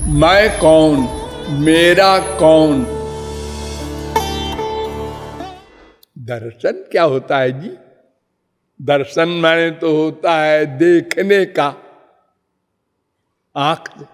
मैं कौन, मेरा कौन। दर्शन क्या होता है जी? दर्शन माने तो होता है देखने का, आंख से।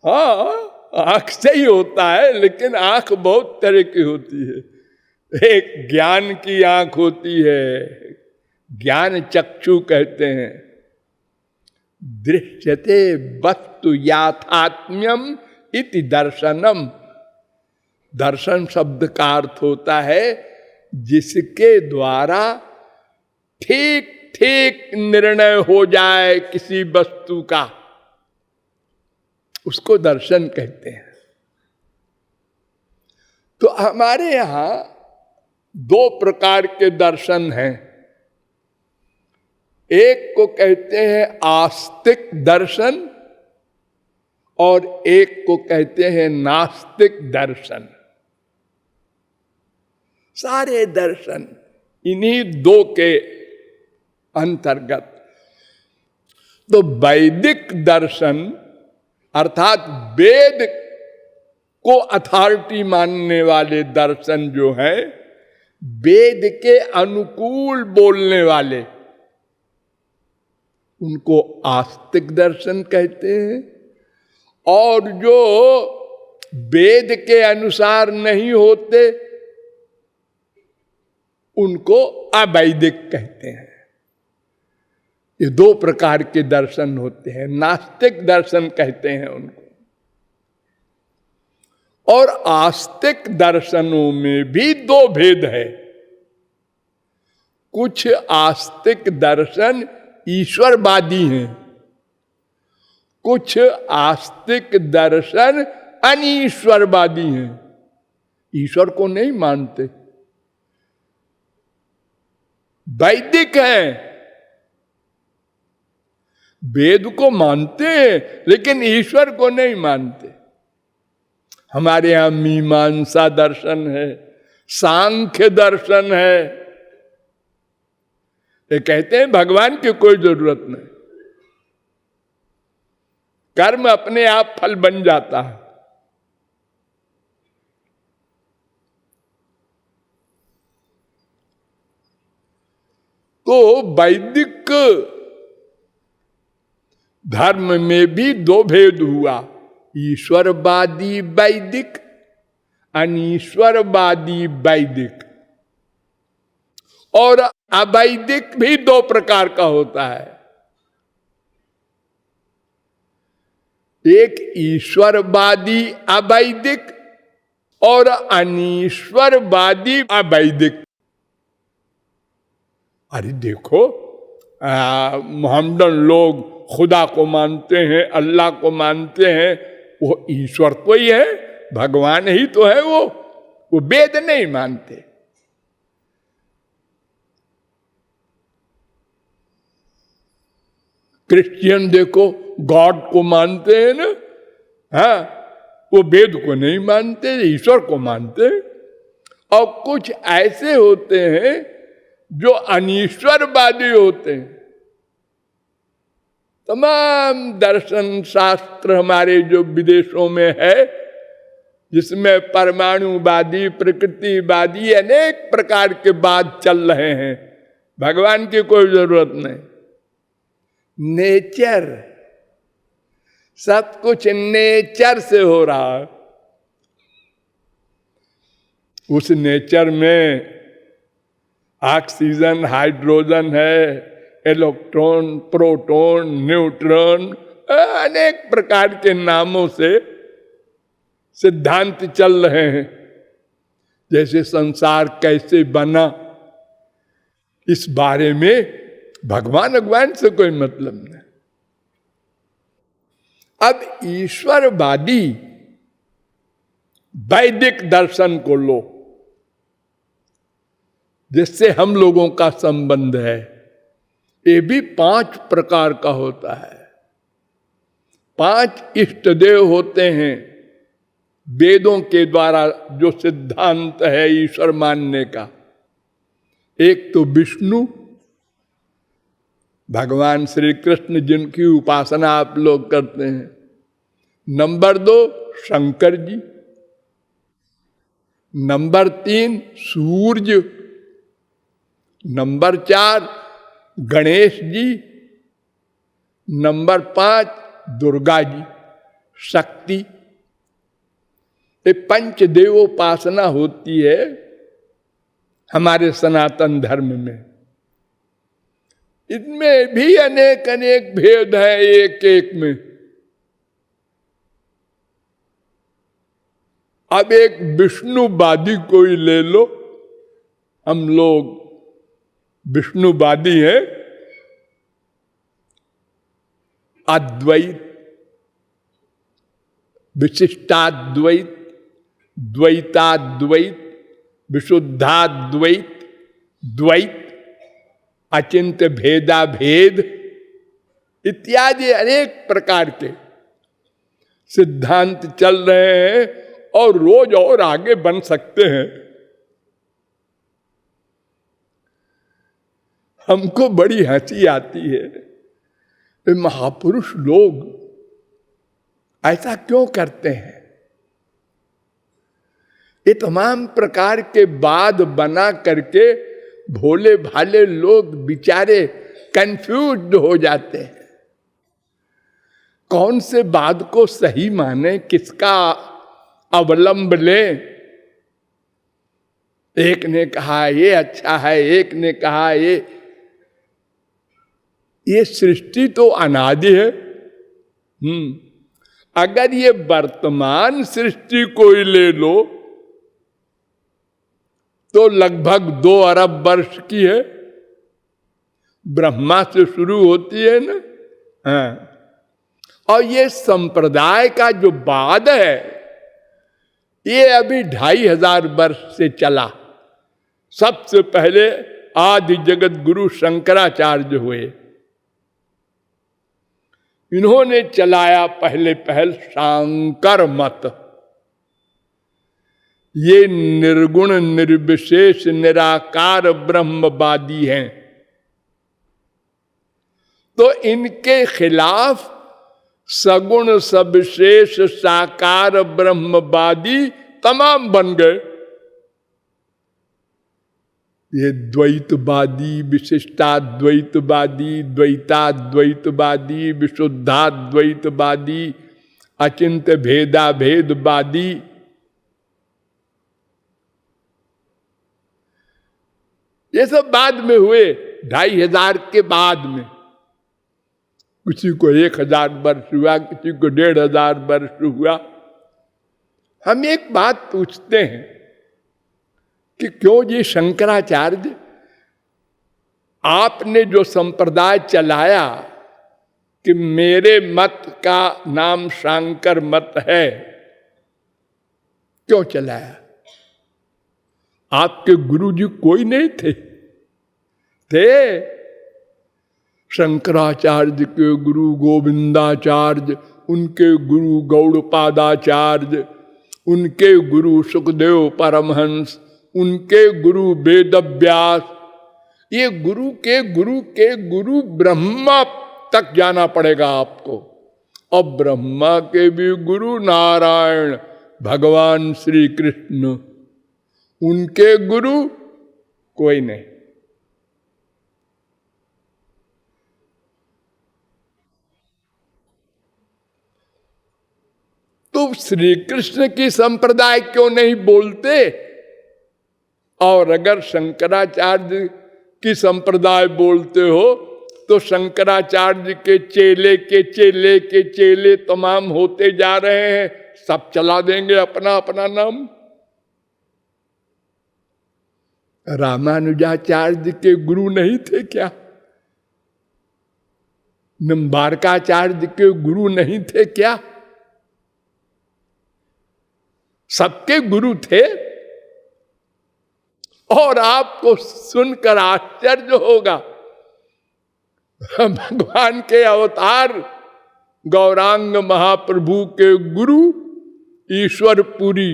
हाँ, आंख से ही होता है, लेकिन आंख बहुत तरह की होती है। एक ज्ञान की आंख होती है, ज्ञान चक्षु कहते हैं। दृश्यते वस्तु याथात्म्यम इति दर्शनम। दर्शन शब्द का अर्थ होता है जिसके द्वारा ठीक ठीक निर्णय हो जाए किसी वस्तु का, उसको दर्शन कहते हैं। तो हमारे यहां दो प्रकार के दर्शन हैं। एक को कहते हैं आस्तिक दर्शन और एक को कहते हैं नास्तिक दर्शन। सारे दर्शन इन्हीं दो के अंतर्गत। तो वैदिक दर्शन अर्थात वेद को अथॉरिटी मानने वाले दर्शन जो है, वेद के अनुकूल बोलने वाले, उनको आस्तिक दर्शन कहते हैं। और जो वेद के अनुसार नहीं होते, उनको अवैदिक कहते हैं। ये दो प्रकार के दर्शन होते हैं। नास्तिक दर्शन कहते हैं उनको। और आस्तिक दर्शनों में भी दो भेद है। कुछ आस्तिक दर्शन ईश्वरवादी हैं, कुछ आस्तिक दर्शन अनीश्वरवादी हैं, ईश्वर को नहीं मानते। वैदिक हैं, वेद को मानते हैं लेकिन ईश्वर को नहीं मानते। हमारे यहां मीमांसा दर्शन है, सांख्य दर्शन है। ये कहते हैं भगवान की कोई जरूरत नहीं, कर्म अपने आप फल बन जाता है। तो वैदिक धर्म में भी दो भेद हुआ, ईश्वरवादी वैदिक, अनीश्वरवादी वैदिक। और अवैदिक भी दो प्रकार का होता है, एक ईश्वरवादी अवैदिक और अनीश्वरवादी अवैदिक। अरे देखो, मोहम्मदन लोग खुदा को मानते हैं, अल्लाह को मानते हैं, वो ईश्वर तो ही है, भगवान ही तो है। वो वेद नहीं मानते। क्रिश्चियन देखो, गॉड को मानते हैं ना, हाँ, वो वेद को नहीं मानते, ईश्वर को मानते। और कुछ ऐसे होते हैं जो अनीश्वरवादी होते हैं। तमाम दर्शन शास्त्र हमारे जो विदेशों में है, जिसमें परमाणुवादी, प्रकृतिवादी, अनेक प्रकार के बात चल रहे हैं, भगवान की कोई जरूरत नहीं। नेचर, सब कुछ नेचर से हो रहा है। उस नेचर में ऑक्सीजन, हाइड्रोजन है, इलेक्ट्रॉन, प्रोटॉन, न्यूट्रॉन, अनेक प्रकार के नामों से सिद्धांत चल रहे हैं। जैसे संसार कैसे बना, इस बारे में भगवान से कोई मतलब नहीं। अब ईश्वरवादी वैदिक दर्शन को लो, जिससे हम लोगों का संबंध है। ये भी 5 प्रकार का होता है। 5 इष्ट देव होते हैं वेदों के द्वारा, जो सिद्धांत है ईश्वर मानने का। एक तो विष्णु, भगवान श्री कृष्ण जिनकी उपासना आप लोग करते हैं। नंबर 2 शंकर जी, नंबर 3 सूर्य, नंबर 4 गणेश जी, नंबर 5 दुर्गा जी, शक्ति। ये पंचदेवोपासना होती है हमारे सनातन धर्म में। इनमें भी अनेक अनेक भेद है एक एक में। अब एक विष्णुवादी कोई ले लो, हम लोग विष्णुवादी हैं, अद्वैत, विशिष्टाद्वैत, द्वैताद्वैत, विशुद्धाद्वैत, द्वैत, अचिंत्य भेदा भेद इत्यादि अनेक प्रकार के सिद्धांत चल रहे हैं और रोज और आगे बन सकते हैं। हमको बड़ी हंसी आती है, महापुरुष लोग ऐसा क्यों करते हैं? ये तमाम प्रकार के वाद बना करके भोले भाले लोग बेचारे कंफ्यूज्ड हो जाते हैं। कौन से वाद को सही माने, किसका अवलंब लें? एक ने कहा ये अच्छा है, एक ने कहा ये सृष्टि तो अनादि है। अगर ये वर्तमान सृष्टि कोई ले लो तो लगभग 2 अरब वर्ष की है। ब्रह्मा से शुरू होती है ना। हाँ। और ये संप्रदाय का जो वाद है ये अभी 2500 वर्ष से चला। सबसे पहले आदि जगत गुरु शंकराचार्य हुए। इन्होंने चलाया पहल शांकर मत। ये निर्गुण निर्विशेष निराकार ब्रह्मवादी हैं। तो इनके खिलाफ सगुण सविशेष साकार ब्रह्मवादी तमाम बन गए। ये द्वैतवादी, विशिष्टाद्वैतवादी, द्वैताद्वैतवादी, विशुद्धाद्वैतवादी, अचिंत्य भेदा भेदवादी, ये सब बाद में हुए। 2500 के बाद में किसी को 1000 वर्ष हुआ, किसी को 1500 वर्ष हुआ। हम एक बात पूछते हैं कि क्यों जी शंकराचार्य, आपने जो संप्रदाय चलाया कि मेरे मत का नाम शांकर मत है, क्यों चलाया? आपके गुरुजी कोई नहीं थे? शंकराचार्य के गुरु गोविंदाचार्य, उनके गुरु गौड़पादाचार्य, उनके गुरु सुखदेव परमहंस, उनके गुरु वेदव्यास। ये गुरु के गुरु के गुरु ब्रह्मा तक जाना पड़ेगा आपको। और ब्रह्मा के भी गुरु नारायण भगवान श्री कृष्ण, उनके गुरु कोई नहीं। तो श्री कृष्ण की संप्रदाय क्यों नहीं बोलते? और अगर शंकराचार्य की संप्रदाय बोलते हो तो शंकराचार्य के चेले के चेले के चेले तमाम होते जा रहे हैं, सब चला देंगे अपना अपना नाम। रामानुजाचार्य के गुरु नहीं थे क्या? निम्बारकाचार्य के गुरु नहीं थे क्या? सबके गुरु थे। और आपको सुनकर आश्चर्य होगा, भगवान के अवतार गौरांग महाप्रभु के गुरु ईश्वरपुरी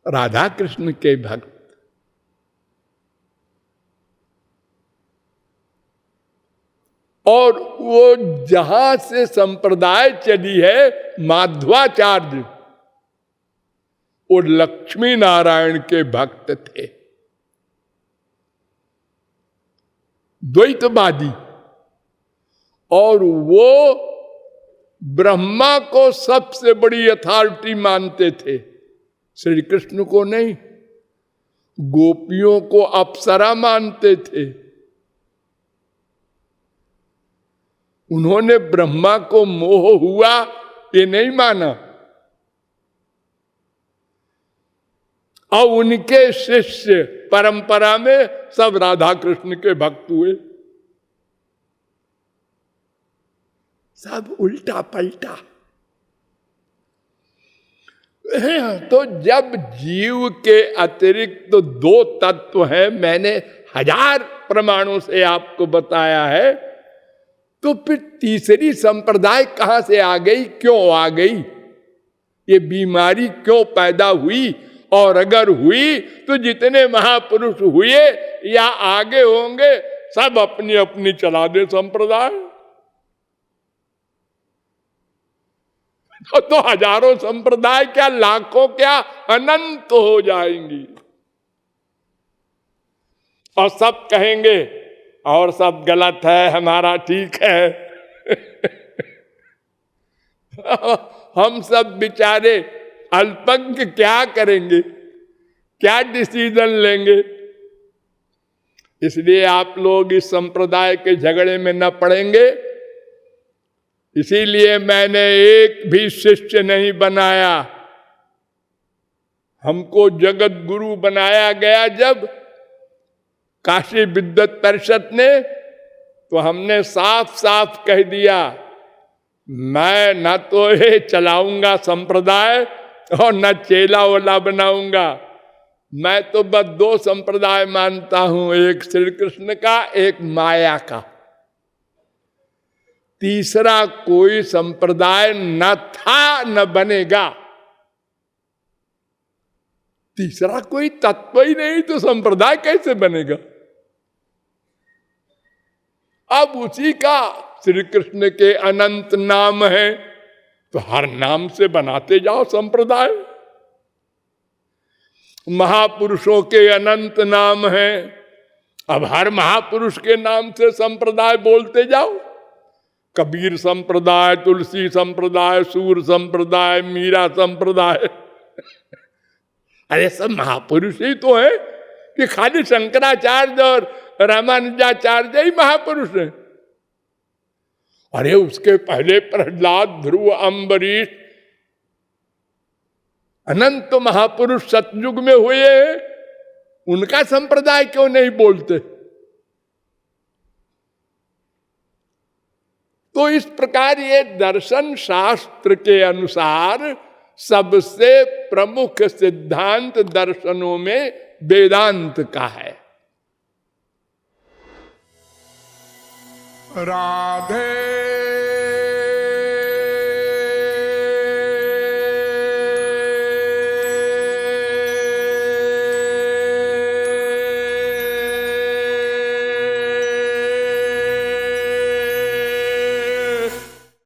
राधा कृष्ण के भक्त। और वो जहां से संप्रदाय चली है माध्वाचार्य, वो लक्ष्मी नारायण के भक्त थे, द्वैतवादी। और वो ब्रह्मा को सबसे बड़ी अथॉरिटी मानते थे, श्री कृष्ण को नहीं। गोपियों को अप्सरा मानते थे। उन्होंने ब्रह्मा को मोह हुआ ये नहीं माना। और उनके शिष्य परंपरा में सब राधा कृष्ण के भक्त हुए। सब उल्टा पलटा। तो जब जीव के अतिरिक्त तो दो तत्व हैं, मैंने 1000 प्रमाणों से आपको बताया है, तो फिर तीसरी संप्रदाय कहां से आ गई, क्यों आ गई, ये बीमारी क्यों पैदा हुई? और अगर हुई तो जितने महापुरुष हुए या आगे होंगे सब अपनी अपनी चला दे संप्रदाय। तो हजारों संप्रदाय क्या, लाखों क्या, अनंत हो जाएंगी। और सब कहेंगे और सब गलत है, हमारा ठीक है। हम सब बेचारे अल्पज्ञ क्या करेंगे, क्या डिसीजन लेंगे? इसलिए आप लोग इस संप्रदाय के झगड़े में न पड़ेंगे। इसीलिए मैंने एक भी शिष्य नहीं बनाया। हमको जगत गुरु बनाया गया जब काशी विद्वत परिषद ने, तो हमने साफ साफ कह दिया, मैं न तो ये चलाऊंगा संप्रदाय और न चेला ओला बनाऊंगा। मैं तो बस 2 संप्रदाय मानता हूं, एक श्री कृष्ण का, एक माया का। तीसरा कोई संप्रदाय न था न बनेगा। तीसरा कोई तत्व ही नहीं तो संप्रदाय कैसे बनेगा? अब उसी का श्री कृष्ण के अनंत नाम है, तो हर नाम से बनाते जाओ संप्रदाय। महापुरुषों के अनंत नाम है, अब हर महापुरुष के नाम से संप्रदाय बोलते जाओ। कबीर संप्रदाय, तुलसी संप्रदाय, सूर संप्रदाय, मीरा संप्रदाय। अरे सब महापुरुष ही तो है कि खाली शंकराचार्य और रामानुजाचार्य ही महापुरुष है? अरे उसके पहले प्रहलाद, ध्रुव, अम्बरीश, अनंत महापुरुष सतयुग में हुए, उनका संप्रदाय क्यों नहीं बोलते? तो इस प्रकार ये दर्शन शास्त्र के अनुसार सबसे प्रमुख सिद्धांत दर्शनों में वेदांत का है। राधे